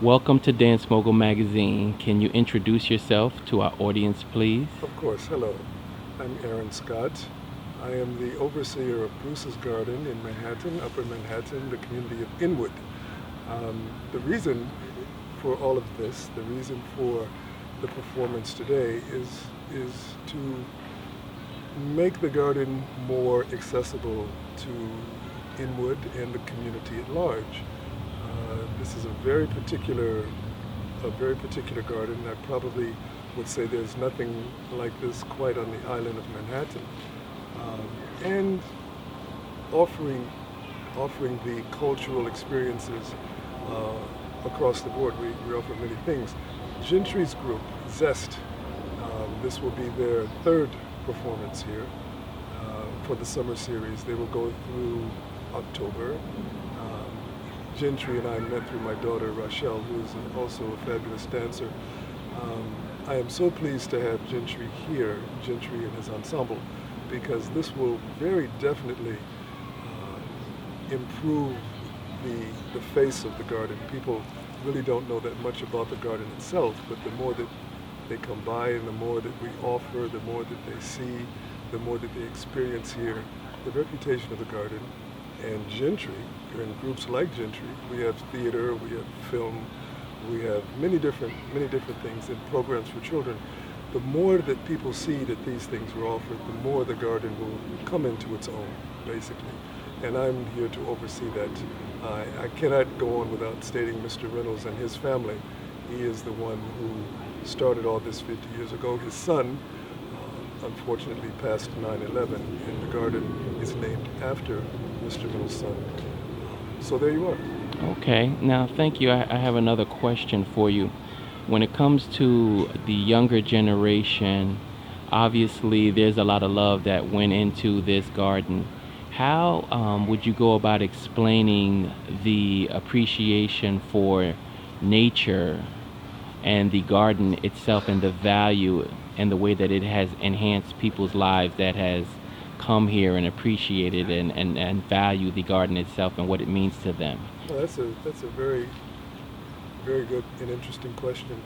Welcome to Dance Mogul Magazine. Can you introduce yourself to our audience, please? Of course, hello. I'm Arron Scott. I am the overseer of Bruce's Garden in Manhattan, Upper Manhattan, the community of Inwood. The reason for all of this, the reason for the performance today is to make the garden more accessible to Inwood and the community at large. This is a very particular garden. I probably would say there's nothing like this quite on the island of Manhattan. And offering, offering the cultural experiences across the board. We offer many things. Gentry's group, Zest, this will be their third performance here for the summer series. They will go through October. Gentry and I met through my daughter, Rochelle, who is also a fabulous dancer. I am so pleased to have Gentry here, Gentry and his ensemble, because this will very definitely improve the face of the garden. People really don't know that much about the garden itself, but the more that they come by and the more that we offer, the more that they see, the more that they experience here, the reputation of the garden. And Gentry, and groups like Gentry, we have theater, we have film, we have many different things and programs for children. The more that people see that these things are offered, the more the garden will come into its own, basically. And I'm here to oversee that. I cannot go on without stating Mr. Reynolds and his family. He is the one who started all this 50 years ago. His son, unfortunately, passed 9/11, and the garden is named after Mr. Reynolds' son. So there you are. Okay, now thank you. I have another question for you. When it comes to the younger generation, obviously there's a lot of love that went into this garden. How would you go about explaining the appreciation for nature and the garden itself and the value and the way that it has enhanced people's lives that has come here and appreciated and value the garden itself and what it means to them? Well, that's a very good and interesting question.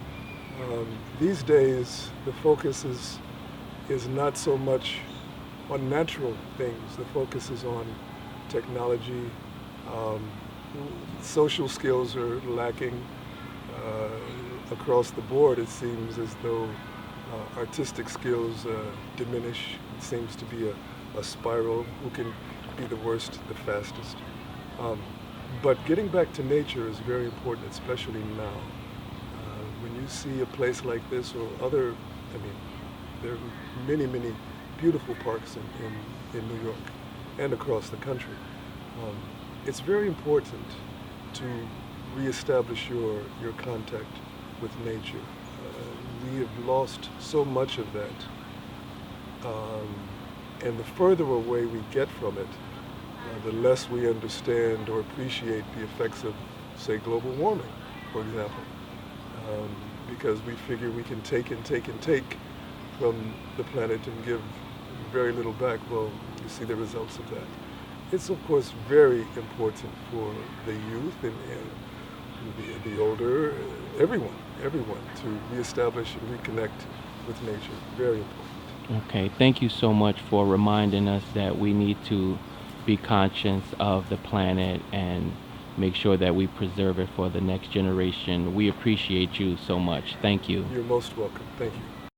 These days, the focus is not so much on natural things. The focus is on technology. Um, Social skills are lacking across the board. It seems as though artistic skills diminish. It seems to be a spiral. Who can be the worst, the fastest? Um, but getting back to nature is very important, especially now. When you see a place like this or other, I mean, there are many beautiful parks in New York and across the country. It's very important to reestablish your contact with nature. We have lost so much of that. And the further away we get from it, the less we understand or appreciate the effects of, say, global warming, for example. Because we figure we can take and take and take from the planet and give very little back. Well, you see the results of that. It's, of course, very important for the youth and the older, everyone to reestablish and reconnect with nature. Very important. Okay, thank you so much for reminding us that we need to be conscious of the planet and make sure that we preserve it for the next generation. We appreciate you so much. Thank you. You're most welcome. Thank you.